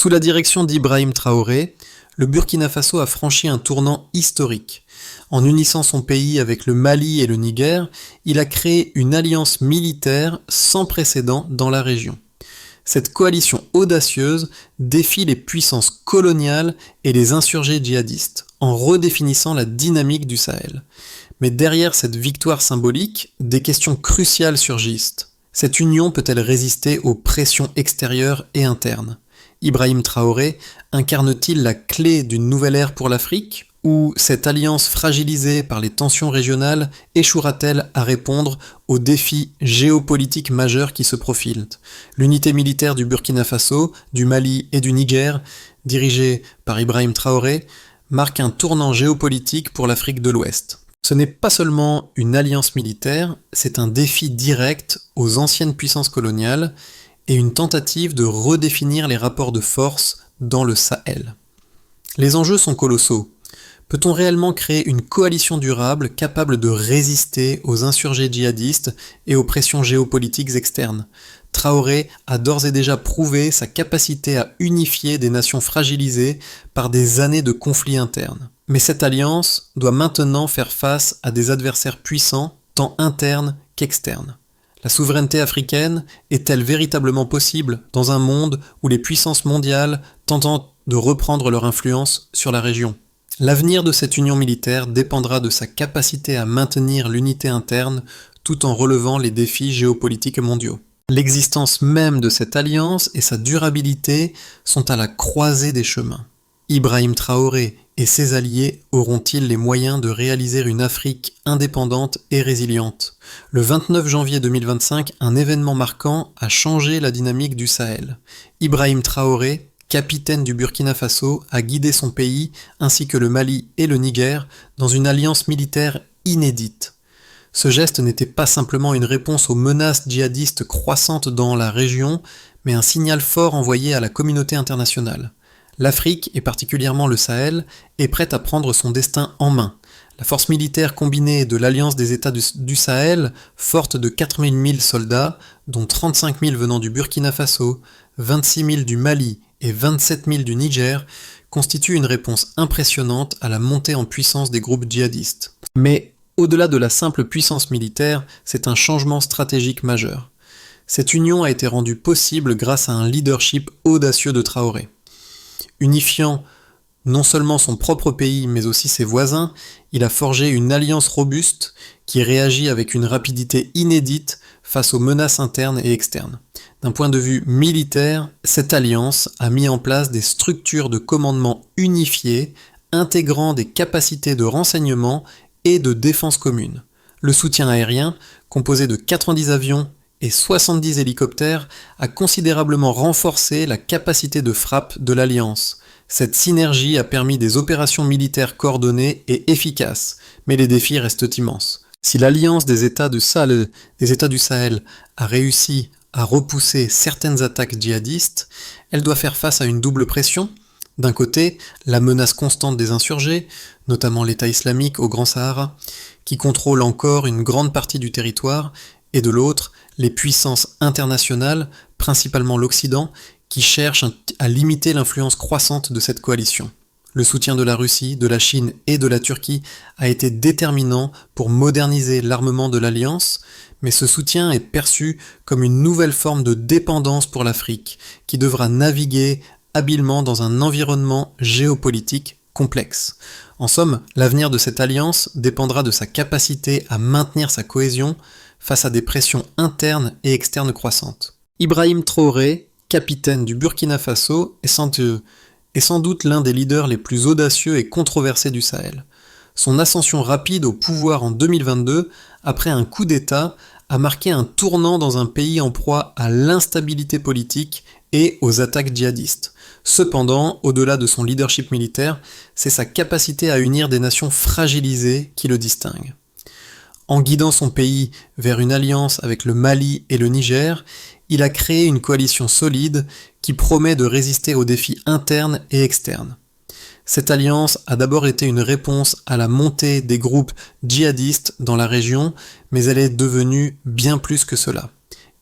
Sous la direction d'Ibrahim Traoré, le Burkina Faso a franchi un tournant historique. En unissant son pays avec le Mali et le Niger, il a créé une alliance militaire sans précédent dans la région. Cette coalition audacieuse défie les puissances coloniales et les insurgés djihadistes, en redéfinissant la dynamique du Sahel. Mais derrière cette victoire symbolique, des questions cruciales surgissent. Cette union peut-elle résister aux pressions extérieures et internes ? Ibrahim Traoré incarne-t-il la clé d'une nouvelle ère pour l'Afrique ? Ou cette alliance fragilisée par les tensions régionales échouera-t-elle à répondre aux défis géopolitiques majeurs qui se profilent ? L'unité militaire du Burkina Faso, du Mali et du Niger, dirigée par Ibrahim Traoré, marque un tournant géopolitique pour l'Afrique de l'Ouest. Ce n'est pas seulement une alliance militaire, c'est un défi direct aux anciennes puissances coloniales et une tentative de redéfinir les rapports de force dans le Sahel. Les enjeux sont colossaux. Peut-on réellement créer une coalition durable capable de résister aux insurgés djihadistes et aux pressions géopolitiques externes ? Traoré a d'ores et déjà prouvé sa capacité à unifier des nations fragilisées par des années de conflits internes. Mais cette alliance doit maintenant faire face à des adversaires puissants, tant internes qu'externes. La souveraineté africaine est-elle véritablement possible dans un monde où les puissances mondiales tentent de reprendre leur influence sur la région ? L'avenir de cette union militaire dépendra de sa capacité à maintenir l'unité interne tout en relevant les défis géopolitiques mondiaux. L'existence même de cette alliance et sa durabilité sont à la croisée des chemins. Ibrahim Traoré et ses alliés auront-ils les moyens de réaliser une Afrique indépendante et résiliente ? Le 29 janvier 2025, un événement marquant a changé la dynamique du Sahel. Ibrahim Traoré, capitaine du Burkina Faso, a guidé son pays, ainsi que le Mali et le Niger, dans une alliance militaire inédite. Ce geste n'était pas simplement une réponse aux menaces djihadistes croissantes dans la région, mais un signal fort envoyé à la communauté internationale. L'Afrique, et particulièrement le Sahel, est prête à prendre son destin en main. La force militaire combinée de l'Alliance des États du Sahel, forte de 4 000 soldats, dont 35 000 venant du Burkina Faso, 26 000 du Mali et 27 000 du Niger, constitue une réponse impressionnante à la montée en puissance des groupes djihadistes. Mais au-delà de la simple puissance militaire, c'est un changement stratégique majeur. Cette union a été rendue possible grâce à un leadership audacieux de Traoré. Unifiant non seulement son propre pays, mais aussi ses voisins, il a forgé une alliance robuste qui réagit avec une rapidité inédite face aux menaces internes et externes. D'un point de vue militaire, cette alliance a mis en place des structures de commandement unifiées, intégrant des capacités de renseignement et de défense commune. Le soutien aérien, composé de 90 avions et 70 hélicoptères, a considérablement renforcé la capacité de frappe de l'Alliance. Cette synergie a permis des opérations militaires coordonnées et efficaces, mais les défis restent immenses. Si l'Alliance des États du Sahel a réussi à repousser certaines attaques djihadistes, elle doit faire face à une double pression. D'un côté, la menace constante des insurgés, notamment l'État islamique au Grand Sahara, qui contrôle encore une grande partie du territoire, et de l'autre, les puissances internationales, principalement l'Occident, qui cherchent à limiter l'influence croissante de cette coalition. Le soutien de la Russie, de la Chine et de la Turquie a été déterminant pour moderniser l'armement de l'Alliance, mais ce soutien est perçu comme une nouvelle forme de dépendance pour l'Afrique, qui devra naviguer habilement dans un environnement géopolitique complexe. En somme, l'avenir de cette alliance dépendra de sa capacité à maintenir sa cohésion face à des pressions internes et externes croissantes. Ibrahim Traoré, capitaine du Burkina Faso, est sans doute l'un des leaders les plus audacieux et controversés du Sahel. Son ascension rapide au pouvoir en 2022, après un coup d'État, a marqué un tournant dans un pays en proie à l'instabilité politique et aux attaques djihadistes. Cependant, au-delà de son leadership militaire, c'est sa capacité à unir des nations fragilisées qui le distingue. En guidant son pays vers une alliance avec le Mali et le Niger, il a créé une coalition solide qui promet de résister aux défis internes et externes. Cette alliance a d'abord été une réponse à la montée des groupes djihadistes dans la région, mais elle est devenue bien plus que cela.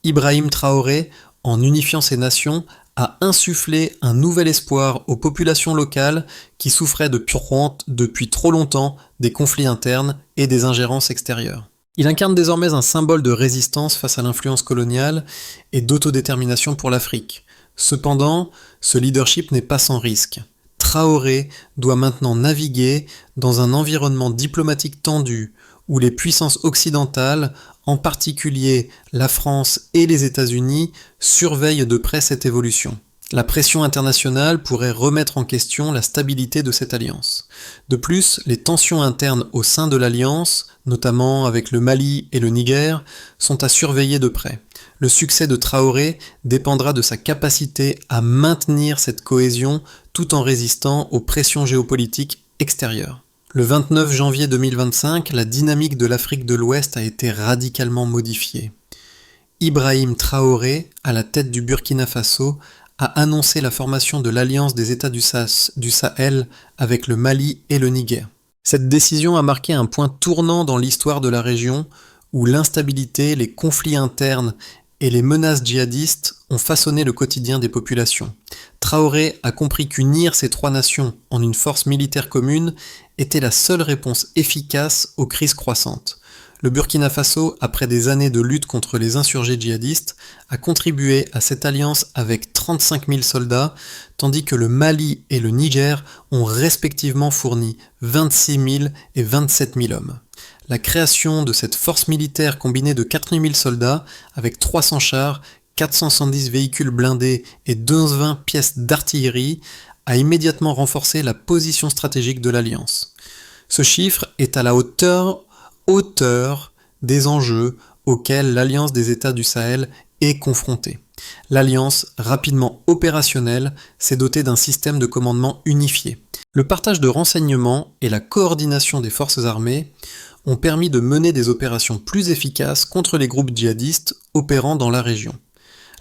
Ibrahim Traoré, en unifiant ces nations, a insufflé un nouvel espoir aux populations locales qui souffraient depuis trop longtemps des conflits internes et des ingérences extérieures. Il incarne désormais un symbole de résistance face à l'influence coloniale et d'autodétermination pour l'Afrique. Cependant, ce leadership n'est pas sans risque. Traoré doit maintenant naviguer dans un environnement diplomatique tendu où les puissances occidentales, en particulier la France et les États-Unis, surveillent de près cette évolution. La pression internationale pourrait remettre en question la stabilité de cette alliance. De plus, les tensions internes au sein de l'alliance, notamment avec le Mali et le Niger, sont à surveiller de près. Le succès de Traoré dépendra de sa capacité à maintenir cette cohésion tout en résistant aux pressions géopolitiques extérieures. Le 29 janvier 2025, la dynamique de l'Afrique de l'Ouest a été radicalement modifiée. Ibrahim Traoré, à la tête du Burkina Faso, a annoncé la formation de l'Alliance des États du Sahel avec le Mali et le Niger. Cette décision a marqué un point tournant dans l'histoire de la région où l'instabilité, les conflits internes et les menaces djihadistes ont façonné le quotidien des populations. Traoré a compris qu'unir ces trois nations en une force militaire commune était la seule réponse efficace aux crises croissantes. Le Burkina Faso, après des années de lutte contre les insurgés djihadistes, a contribué à cette alliance avec 35 000 soldats, tandis que le Mali et le Niger ont respectivement fourni 26 000 et 27 000 hommes. La création de cette force militaire combinée de 4 000 soldats, avec 300 chars, 470 véhicules blindés et 220 pièces d'artillerie, a immédiatement renforcé la position stratégique de l'Alliance. Ce chiffre est à la hauteur des enjeux auxquels l'Alliance des États du Sahel est confrontée. L'Alliance, rapidement opérationnelle, s'est dotée d'un système de commandement unifié. Le partage de renseignements et la coordination des forces armées ont permis de mener des opérations plus efficaces contre les groupes djihadistes opérant dans la région.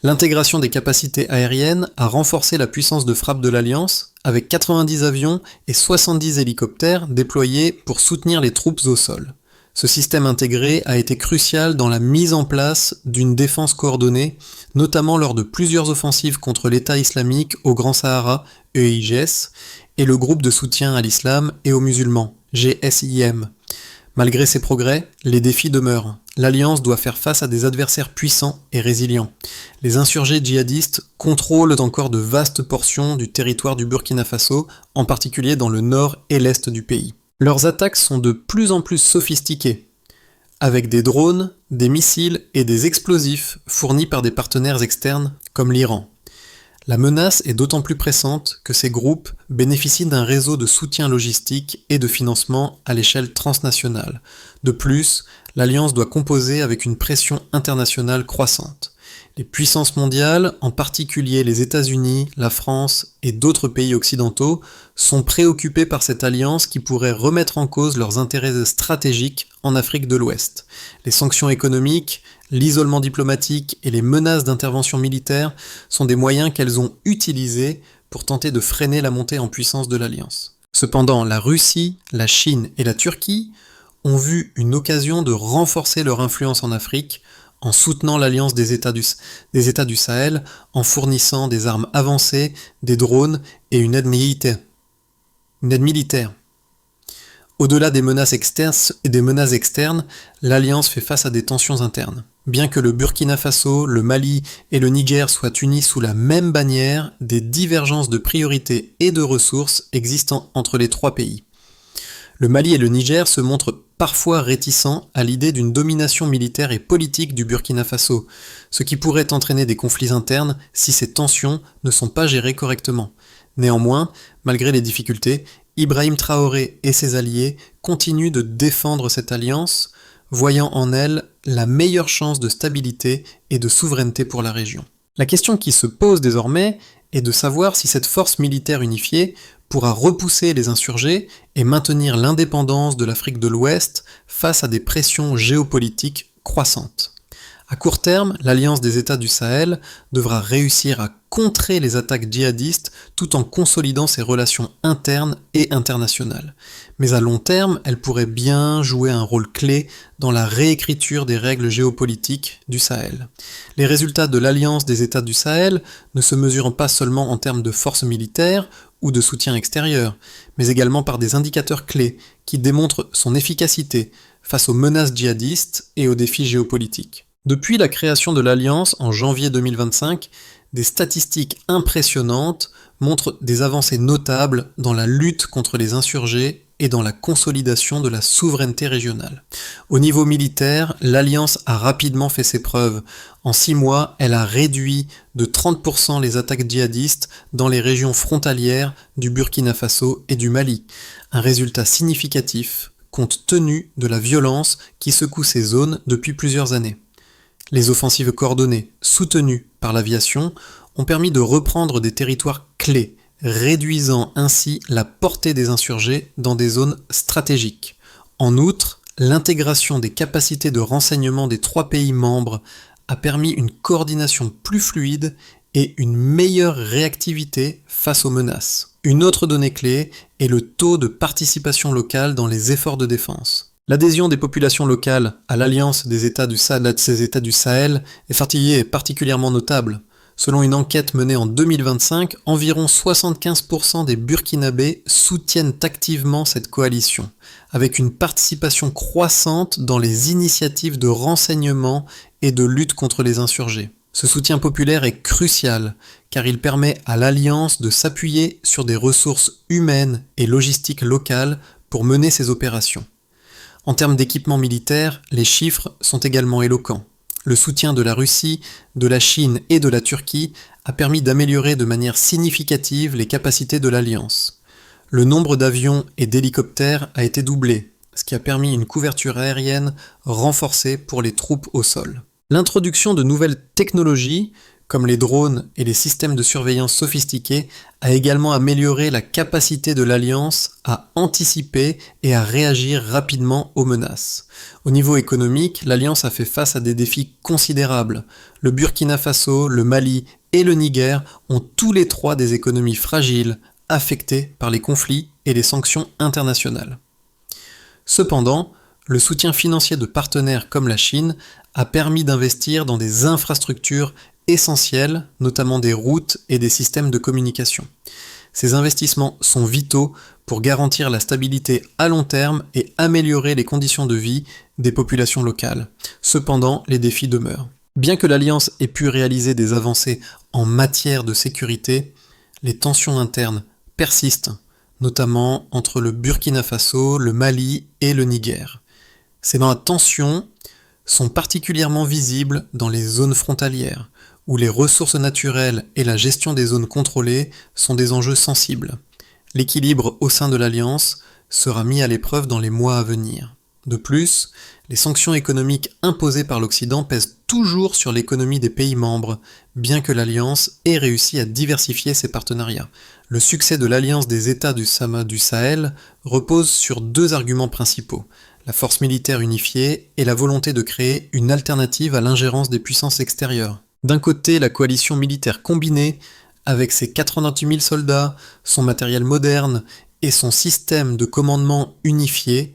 L'intégration des capacités aériennes a renforcé la puissance de frappe de l'Alliance, avec 90 avions et 70 hélicoptères déployés pour soutenir les troupes au sol. Ce système intégré a été crucial dans la mise en place d'une défense coordonnée, notamment lors de plusieurs offensives contre l'État islamique au Grand Sahara, EIGS, et le groupe de soutien à l'islam et aux musulmans, GSIM. Malgré ces progrès, les défis demeurent. L'Alliance doit faire face à des adversaires puissants et résilients. Les insurgés djihadistes contrôlent encore de vastes portions du territoire du Burkina Faso, en particulier dans le nord et l'est du pays. Leurs attaques sont de plus en plus sophistiquées, avec des drones, des missiles et des explosifs fournis par des partenaires externes comme l'Iran. La menace est d'autant plus pressante que ces groupes bénéficient d'un réseau de soutien logistique et de financement à l'échelle transnationale. De plus, l'Alliance doit composer avec une pression internationale croissante. Les puissances mondiales, en particulier les États-Unis, la France et d'autres pays occidentaux, sont préoccupés par cette alliance qui pourrait remettre en cause leurs intérêts stratégiques en Afrique de l'Ouest. Les sanctions économiques, l'isolement diplomatique et les menaces d'intervention militaire sont des moyens qu'elles ont utilisés pour tenter de freiner la montée en puissance de l'alliance. Cependant, la Russie, la Chine et la Turquie ont vu une occasion de renforcer leur influence en Afrique en soutenant l'Alliance des États du Sahel, en fournissant des armes avancées, des drones et une aide militaire. Au-delà des menaces externes, l'Alliance fait face à des tensions internes. Bien que le Burkina Faso, le Mali et le Niger soient unis sous la même bannière, des divergences de priorités et de ressources existent entre les trois pays. Le Mali et le Niger se montrent parfois réticents à l'idée d'une domination militaire et politique du Burkina Faso, ce qui pourrait entraîner des conflits internes si ces tensions ne sont pas gérées correctement. Néanmoins, malgré les difficultés, Ibrahim Traoré et ses alliés continuent de défendre cette alliance, voyant en elle la meilleure chance de stabilité et de souveraineté pour la région. La question qui se pose désormais est de savoir si cette force militaire unifiée pourra repousser les insurgés et maintenir l'indépendance de l'Afrique de l'Ouest face à des pressions géopolitiques croissantes. À court terme, l'Alliance des États du Sahel devra réussir à contrer les attaques djihadistes tout en consolidant ses relations internes et internationales. Mais à long terme, elle pourrait bien jouer un rôle clé dans la réécriture des règles géopolitiques du Sahel. Les résultats de l'Alliance des États du Sahel ne se mesurent pas seulement en termes de force militaire ou de soutien extérieur, mais également par des indicateurs clés qui démontrent son efficacité face aux menaces djihadistes et aux défis géopolitiques. Depuis la création de l'Alliance en janvier 2025, des statistiques impressionnantes montrent des avancées notables dans la lutte contre les insurgés et dans la consolidation de la souveraineté régionale. Au niveau militaire, l'Alliance a rapidement fait ses preuves. En 6 mois, elle a réduit de 30% les attaques djihadistes dans les régions frontalières du Burkina Faso et du Mali. Un résultat significatif compte tenu de la violence qui secoue ces zones depuis plusieurs années. Les offensives coordonnées, soutenues par l'aviation, ont permis de reprendre des territoires clés, réduisant ainsi la portée des insurgés dans des zones stratégiques. En outre, l'intégration des capacités de renseignement des 3 pays membres a permis une coordination plus fluide et une meilleure réactivité face aux menaces. Une autre donnée clé est le taux de participation locale dans les efforts de défense. L'adhésion des populations locales à l'Alliance des États du Sahel est particulièrement notable. Selon une enquête menée en 2025, environ 75% des Burkinabés soutiennent activement cette coalition, avec une participation croissante dans les initiatives de renseignement et de lutte contre les insurgés. Ce soutien populaire est crucial, car il permet à l'Alliance de s'appuyer sur des ressources humaines et logistiques locales pour mener ses opérations. En termes d'équipement militaire, les chiffres sont également éloquents. Le soutien de la Russie, de la Chine et de la Turquie a permis d'améliorer de manière significative les capacités de l'Alliance. Le nombre d'avions et d'hélicoptères a été doublé, ce qui a permis une couverture aérienne renforcée pour les troupes au sol. L'introduction de nouvelles technologies, comme les drones et les systèmes de surveillance sophistiqués, a également amélioré la capacité de l'Alliance à anticiper et à réagir rapidement aux menaces. Au niveau économique, l'Alliance a fait face à des défis considérables. Le Burkina Faso, le Mali et le Niger ont tous les 3 des économies fragiles, affectées par les conflits et les sanctions internationales. Cependant, le soutien financier de partenaires comme la Chine a permis d'investir dans des infrastructures essentielles, notamment des routes et des systèmes de communication. Ces investissements sont vitaux pour garantir la stabilité à long terme et améliorer les conditions de vie des populations locales. Cependant, les défis demeurent. Bien que l'Alliance ait pu réaliser des avancées en matière de sécurité, les tensions internes persistent, notamment entre le Burkina Faso, le Mali et le Niger. Ces tensions sont particulièrement visibles dans les zones frontalières, où les ressources naturelles et la gestion des zones contrôlées sont des enjeux sensibles. L'équilibre au sein de l'Alliance sera mis à l'épreuve dans les mois à venir. De plus, les sanctions économiques imposées par l'Occident pèsent toujours sur l'économie des pays membres, bien que l'Alliance ait réussi à diversifier ses partenariats. Le succès de l'Alliance des États du Sahel repose sur 2 arguments principaux: la force militaire unifiée et la volonté de créer une alternative à l'ingérence des puissances extérieures. D'un côté, la coalition militaire combinée, avec ses 88 000 soldats, son matériel moderne et son système de commandement unifié,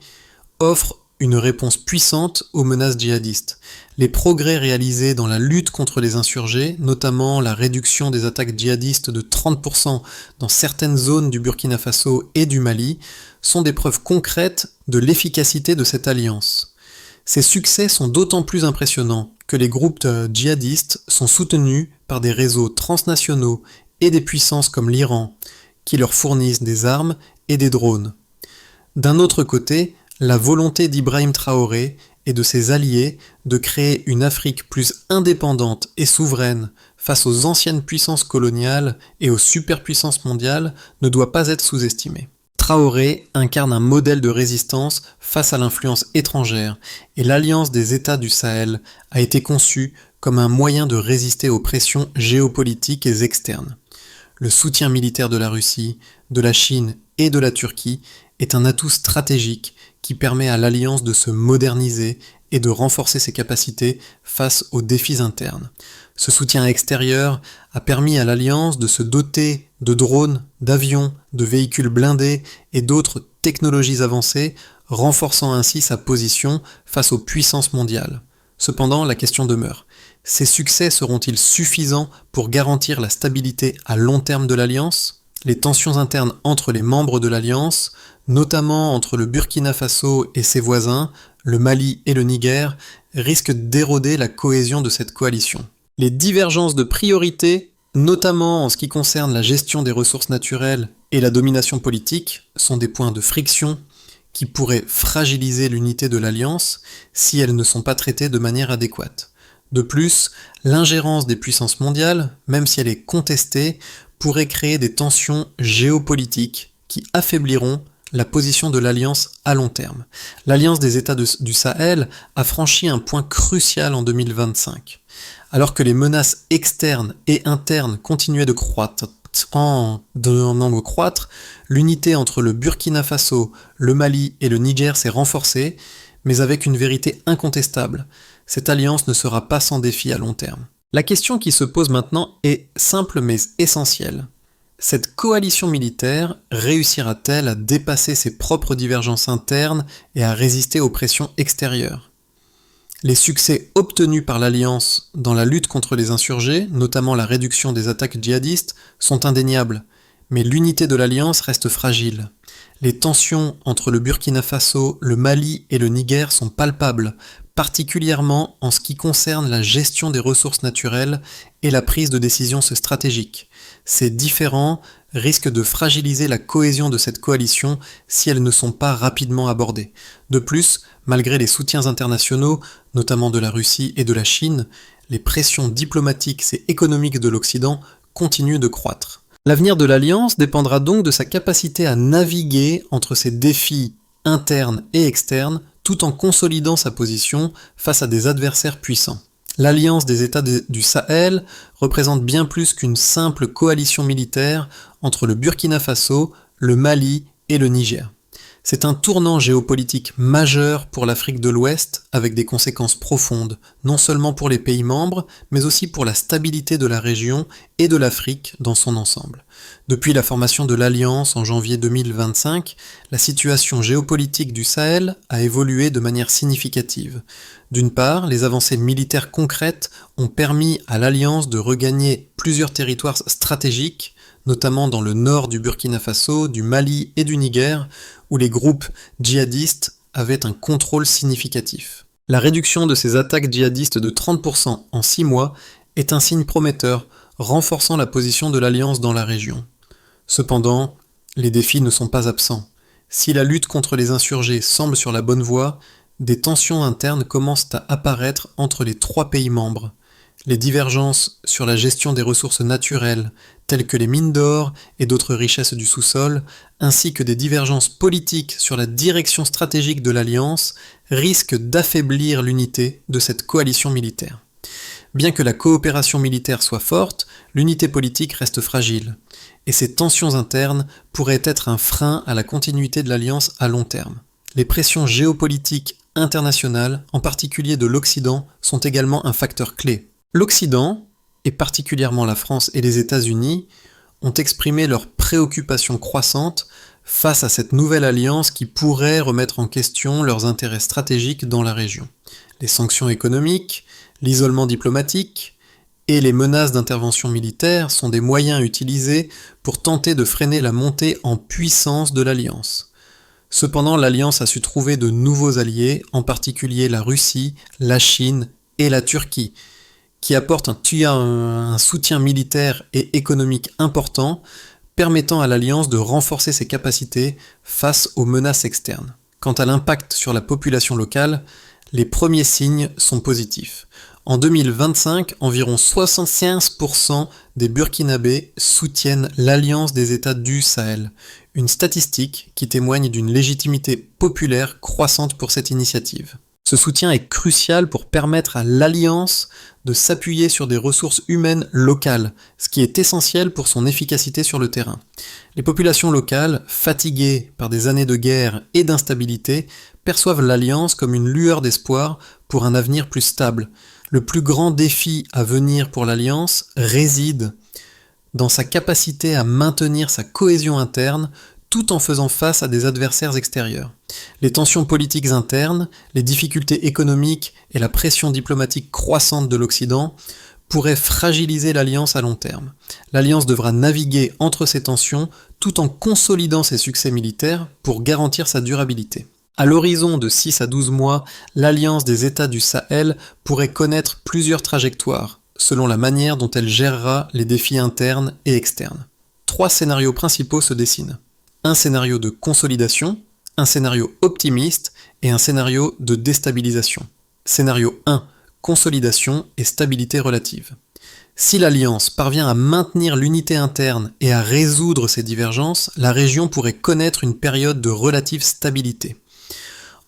offre une réponse puissante aux menaces djihadistes. Les progrès réalisés dans la lutte contre les insurgés, notamment la réduction des attaques djihadistes de 30% dans certaines zones du Burkina Faso et du Mali, sont des preuves concrètes de l'efficacité de cette alliance. Ces succès sont d'autant plus impressionnants que les groupes djihadistes sont soutenus par des réseaux transnationaux et des puissances comme l'Iran, qui leur fournissent des armes et des drones. D'un autre côté, la volonté d'Ibrahim Traoré et de ses alliés de créer une Afrique plus indépendante et souveraine face aux anciennes puissances coloniales et aux superpuissances mondiales ne doit pas être sous-estimée. Traoré incarne un modèle de résistance face à l'influence étrangère et l'Alliance des États du Sahel a été conçue comme un moyen de résister aux pressions géopolitiques et externes. Le soutien militaire de la Russie, de la Chine et de la Turquie est un atout stratégique qui permet à l'Alliance de se moderniser et de renforcer ses capacités face aux défis internes. Ce soutien extérieur a permis à l'Alliance de se doter de drones, d'avions, de véhicules blindés et d'autres technologies avancées, renforçant ainsi sa position face aux puissances mondiales. Cependant, la question demeure. Ces succès seront-ils suffisants pour garantir la stabilité à long terme de l'Alliance ? Les tensions internes entre les membres de l'Alliance, notamment entre le Burkina Faso et ses voisins, le Mali et le Niger, risquent d'éroder la cohésion de cette coalition. Les divergences de priorités, notamment en ce qui concerne la gestion des ressources naturelles et la domination politique, sont des points de friction qui pourraient fragiliser l'unité de l'Alliance si elles ne sont pas traitées de manière adéquate. De plus, l'ingérence des puissances mondiales, même si elle est contestée, pourrait créer des tensions géopolitiques qui affaibliront la position de l'Alliance à long terme. L'Alliance des États du Sahel a franchi un point crucial en 2025. Alors que les menaces externes et internes continuaient de croître, l'unité entre le Burkina Faso, le Mali et le Niger s'est renforcée, mais avec une vérité incontestable. Cette alliance ne sera pas sans défi à long terme. La question qui se pose maintenant est simple mais essentielle. Cette coalition militaire réussira-t-elle à dépasser ses propres divergences internes et à résister aux pressions extérieures ? Les succès obtenus par l'Alliance dans la lutte contre les insurgés, notamment la réduction des attaques djihadistes, sont indéniables, mais l'unité de l'Alliance reste fragile. Les tensions entre le Burkina Faso, le Mali et le Niger sont palpables, particulièrement en ce qui concerne la gestion des ressources naturelles et la prise de décisions stratégiques. Ces différends risquent de fragiliser la cohésion de cette coalition si elles ne sont pas rapidement abordées. De plus, malgré les soutiens internationaux, notamment de la Russie et de la Chine, les pressions diplomatiques et économiques de l'Occident continuent de croître. L'avenir de l'Alliance dépendra donc de sa capacité à naviguer entre ces défis internes et externes tout en consolidant sa position face à des adversaires puissants. L'Alliance des États du Sahel représente bien plus qu'une simple coalition militaire entre le Burkina Faso, le Mali et le Niger. C'est un tournant géopolitique majeur pour l'Afrique de l'Ouest avec des conséquences profondes, non seulement pour les pays membres, mais aussi pour la stabilité de la région et de l'Afrique dans son ensemble. Depuis la formation de l'Alliance en janvier 2025, la situation géopolitique du Sahel a évolué de manière significative. D'une part, les avancées militaires concrètes ont permis à l'Alliance de regagner plusieurs territoires stratégiques, notamment dans le nord du Burkina Faso, du Mali et du Niger, où les groupes djihadistes avaient un contrôle significatif. La réduction de ces attaques djihadistes de 30% en 6 mois est un signe prometteur, renforçant la position de l'Alliance dans la région. Cependant, les défis ne sont pas absents. Si la lutte contre les insurgés semble sur la bonne voie, des tensions internes commencent à apparaître entre les 3 pays membres. Les divergences sur la gestion des ressources naturelles, telles que les mines d'or et d'autres richesses du sous-sol, ainsi que des divergences politiques sur la direction stratégique de l'Alliance, risquent d'affaiblir l'unité de cette coalition militaire. Bien que la coopération militaire soit forte, l'unité politique reste fragile, et ces tensions internes pourraient être un frein à la continuité de l'Alliance à long terme. Les pressions géopolitiques internationales, en particulier de l'Occident, sont également un facteur clé. L'Occident, et particulièrement la France et les États-Unis, ont exprimé leur préoccupation croissante face à cette nouvelle alliance qui pourrait remettre en question leurs intérêts stratégiques dans la région. Les sanctions économiques, l'isolement diplomatique et les menaces d'intervention militaire sont des moyens utilisés pour tenter de freiner la montée en puissance de l'alliance. Cependant, l'alliance a su trouver de nouveaux alliés, en particulier la Russie, la Chine et la Turquie, qui apporte un soutien militaire et économique important, permettant à l'Alliance de renforcer ses capacités face aux menaces externes. Quant à l'impact sur la population locale, les premiers signes sont positifs. En 2025, environ 75% des Burkinabés soutiennent l'Alliance des États du Sahel, une statistique qui témoigne d'une légitimité populaire croissante pour cette initiative. Ce soutien est crucial pour permettre à l'Alliance de s'appuyer sur des ressources humaines locales, ce qui est essentiel pour son efficacité sur le terrain. Les populations locales, fatiguées par des années de guerre et d'instabilité, perçoivent l'Alliance comme une lueur d'espoir pour un avenir plus stable. Le plus grand défi à venir pour l'Alliance réside dans sa capacité à maintenir sa cohésion interne tout en faisant face à des adversaires extérieurs. Les tensions politiques internes, les difficultés économiques et la pression diplomatique croissante de l'Occident pourraient fragiliser l'Alliance à long terme. L'Alliance devra naviguer entre ces tensions tout en consolidant ses succès militaires pour garantir sa durabilité. À l'horizon de 6 à 12 mois, l'Alliance des États du Sahel pourrait connaître plusieurs trajectoires, selon la manière dont elle gérera les défis internes et externes. 3 scénarios principaux se dessinent. Un scénario de consolidation, un scénario optimiste et un scénario de déstabilisation. Scénario 1, consolidation et stabilité relative. Si l'Alliance parvient à maintenir l'unité interne et à résoudre ces divergences, la région pourrait connaître une période de relative stabilité.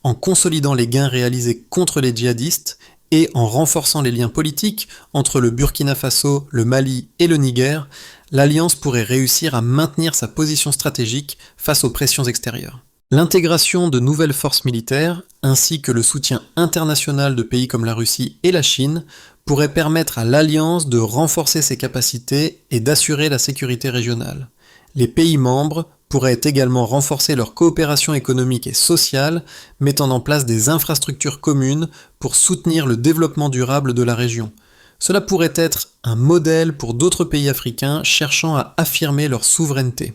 En consolidant les gains réalisés contre les djihadistes et en renforçant les liens politiques entre le Burkina Faso, le Mali et le Niger, l'Alliance pourrait réussir à maintenir sa position stratégique face aux pressions extérieures. L'intégration de nouvelles forces militaires, ainsi que le soutien international de pays comme la Russie et la Chine, pourrait permettre à l'Alliance de renforcer ses capacités et d'assurer la sécurité régionale. Les pays membres pourraient également renforcer leur coopération économique et sociale, mettant en place des infrastructures communes pour soutenir le développement durable de la région. Cela pourrait être un modèle pour d'autres pays africains cherchant à affirmer leur souveraineté.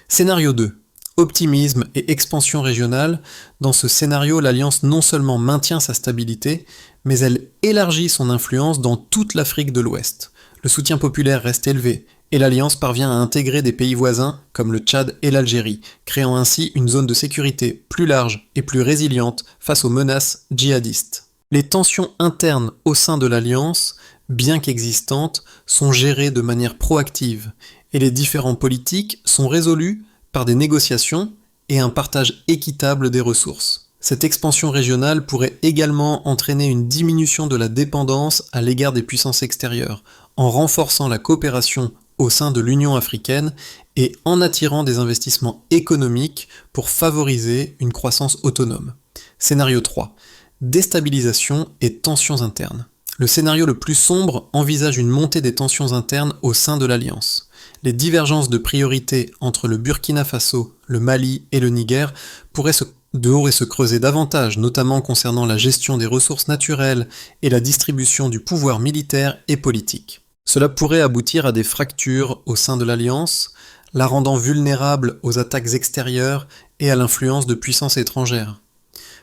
Scénario 2. Optimisme et expansion régionale. Dans ce scénario, l'Alliance non seulement maintient sa stabilité, mais elle élargit son influence dans toute l'Afrique de l'Ouest. Le soutien populaire reste élevé, et l'Alliance parvient à intégrer des pays voisins comme le Tchad et l'Algérie, créant ainsi une zone de sécurité plus large et plus résiliente face aux menaces djihadistes. Les tensions internes au sein de l'Alliance, bien qu'existantes, sont gérées de manière proactive, et les différends politiques sont résolus par des négociations et un partage équitable des ressources. Cette expansion régionale pourrait également entraîner une diminution de la dépendance à l'égard des puissances extérieures, en renforçant la coopération au sein de l'Union africaine et en attirant des investissements économiques pour favoriser une croissance autonome. Scénario 3. Déstabilisation et tensions internes. Le scénario le plus sombre envisage une montée des tensions internes au sein de l'Alliance. Les divergences de priorité entre le Burkina Faso, le Mali et le Niger pourraient se creuser davantage, notamment concernant la gestion des ressources naturelles et la distribution du pouvoir militaire et politique. Cela pourrait aboutir à des fractures au sein de l'Alliance, la rendant vulnérable aux attaques extérieures et à l'influence de puissances étrangères.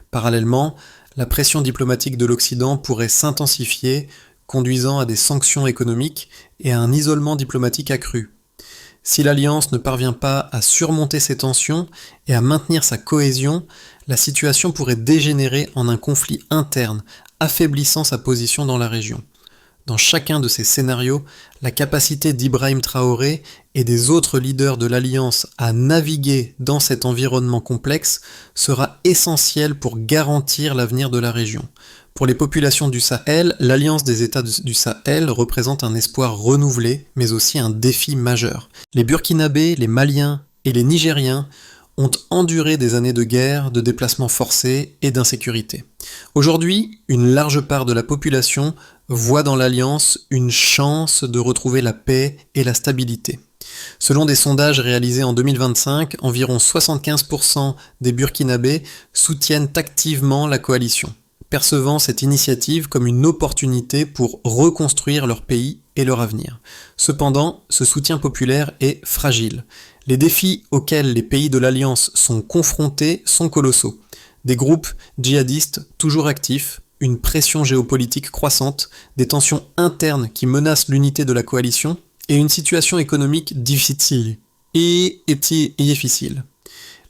Parallèlement, la pression diplomatique de l'Occident pourrait s'intensifier, conduisant à des sanctions économiques et à un isolement diplomatique accru. Si l'Alliance ne parvient pas à surmonter ces tensions et à maintenir sa cohésion, la situation pourrait dégénérer en un conflit interne, affaiblissant sa position dans la région. Dans chacun de ces scénarios, la capacité d'Ibrahim Traoré et des autres leaders de l'Alliance à naviguer dans cet environnement complexe sera essentielle pour garantir l'avenir de la région. Pour les populations du Sahel, l'Alliance des États du Sahel représente un espoir renouvelé, mais aussi un défi majeur. Les Burkinabés, les Maliens et les Nigériens ont enduré des années de guerre, de déplacements forcés et d'insécurité. Aujourd'hui, une large part de la population voit dans l'Alliance une chance de retrouver la paix et la stabilité. Selon des sondages réalisés en 2025, environ 75% des Burkinabés soutiennent activement la coalition, percevant cette initiative comme une opportunité pour reconstruire leur pays et leur avenir. Cependant, ce soutien populaire est fragile. Les défis auxquels les pays de l'Alliance sont confrontés sont colossaux. Des groupes djihadistes toujours actifs, une pression géopolitique croissante, des tensions internes qui menacent l'unité de la coalition et une situation économique difficile et difficile.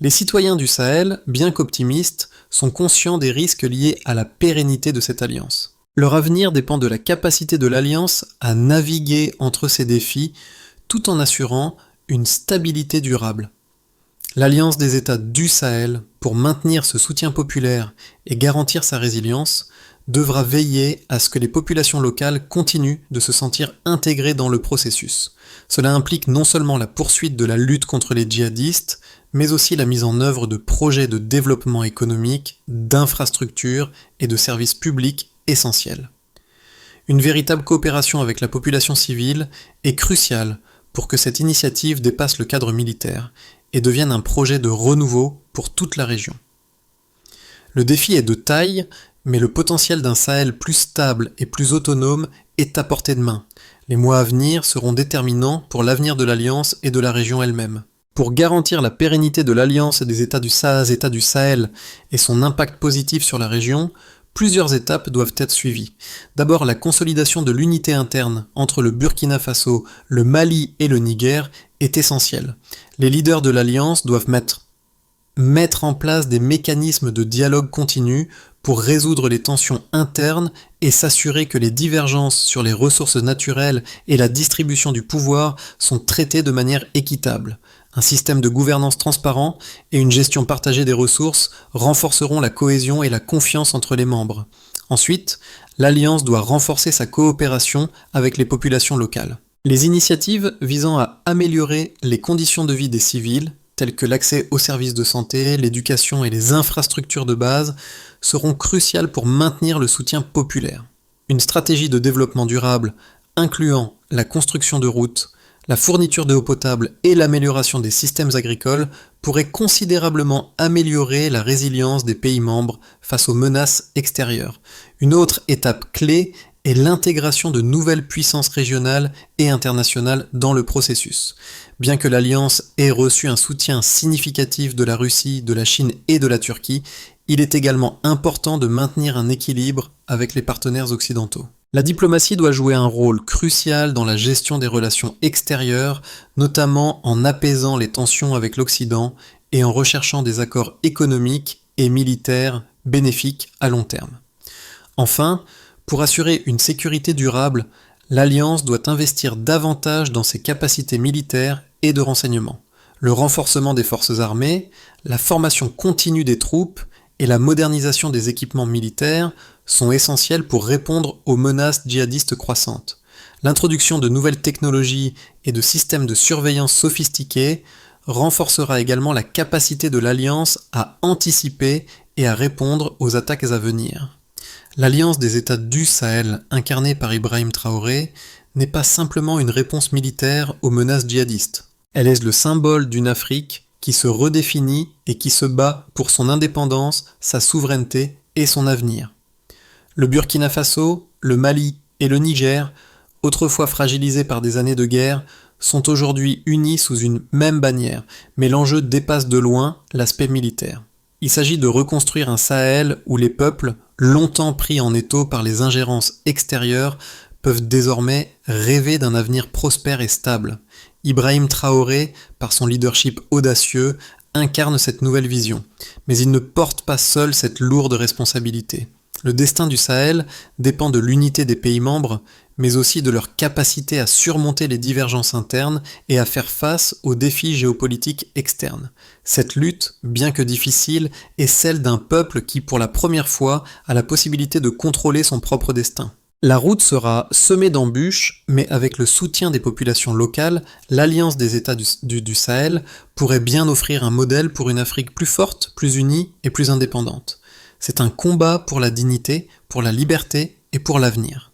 Les citoyens du Sahel, bien qu'optimistes, sont conscients des risques liés à la pérennité de cette alliance. Leur avenir dépend de la capacité de l'alliance à naviguer entre ces défis tout en assurant une stabilité durable. L'Alliance des États du Sahel, pour maintenir ce soutien populaire et garantir sa résilience, devra veiller à ce que les populations locales continuent de se sentir intégrées dans le processus. Cela implique non seulement la poursuite de la lutte contre les djihadistes, mais aussi la mise en œuvre de projets de développement économique, d'infrastructures et de services publics essentiels. Une véritable coopération avec la population civile est cruciale pour que cette initiative dépasse le cadre militaire et devienne un projet de renouveau pour toute la région. Le défi est de taille, mais le potentiel d'un Sahel plus stable et plus autonome est à portée de main. Les mois à venir seront déterminants pour l'avenir de l'Alliance et de la région elle-même. Pour garantir la pérennité de l'Alliance et des États du Sahel et son impact positif sur la région, plusieurs étapes doivent être suivies. D'abord, la consolidation de l'unité interne entre le Burkina Faso, le Mali et le Niger est essentielle. Les leaders de l'Alliance doivent mettre en place des mécanismes de dialogue continu pour résoudre les tensions internes et s'assurer que les divergences sur les ressources naturelles et la distribution du pouvoir sont traitées de manière équitable. Un système de gouvernance transparent et une gestion partagée des ressources renforceront la cohésion et la confiance entre les membres. Ensuite, l'Alliance doit renforcer sa coopération avec les populations locales. Les initiatives visant à améliorer les conditions de vie des civils, tels que l'accès aux services de santé, l'éducation et les infrastructures de base, seront cruciales pour maintenir le soutien populaire. Une stratégie de développement durable incluant la construction de routes, la fourniture d'eau potable et l'amélioration des systèmes agricoles pourrait considérablement améliorer la résilience des pays membres face aux menaces extérieures. Une autre étape clé est l'intégration de nouvelles puissances régionales et internationales dans le processus. Bien que l'Alliance ait reçu un soutien significatif de la Russie, de la Chine et de la Turquie, il est également important de maintenir un équilibre avec les partenaires occidentaux. La diplomatie doit jouer un rôle crucial dans la gestion des relations extérieures, notamment en apaisant les tensions avec l'Occident et en recherchant des accords économiques et militaires bénéfiques à long terme. Enfin, pour assurer une sécurité durable, l'Alliance doit investir davantage dans ses capacités militaires et de renseignement. Le renforcement des forces armées, la formation continue des troupes et la modernisation des équipements militaires sont essentiels pour répondre aux menaces djihadistes croissantes. L'introduction de nouvelles technologies et de systèmes de surveillance sophistiqués renforcera également la capacité de l'Alliance à anticiper et à répondre aux attaques à venir. L'Alliance des États du Sahel, incarnée par Ibrahim Traoré, n'est pas simplement une réponse militaire aux menaces djihadistes. Elle est le symbole d'une Afrique qui se redéfinit et qui se bat pour son indépendance, sa souveraineté et son avenir. Le Burkina Faso, le Mali et le Niger, autrefois fragilisés par des années de guerre, sont aujourd'hui unis sous une même bannière, mais l'enjeu dépasse de loin l'aspect militaire. Il s'agit de reconstruire un Sahel où les peuples, longtemps pris en étau par les ingérences extérieures, peuvent désormais rêver d'un avenir prospère et stable. Ibrahim Traoré, par son leadership audacieux, incarne cette nouvelle vision, mais il ne porte pas seul cette lourde responsabilité. Le destin du Sahel dépend de l'unité des pays membres, mais aussi de leur capacité à surmonter les divergences internes et à faire face aux défis géopolitiques externes. Cette lutte, bien que difficile, est celle d'un peuple qui, pour la première fois, a la possibilité de contrôler son propre destin. La route sera semée d'embûches, mais avec le soutien des populations locales, l'Alliance des États du Sahel pourrait bien offrir un modèle pour une Afrique plus forte, plus unie et plus indépendante. C'est un combat pour la dignité, pour la liberté et pour l'avenir.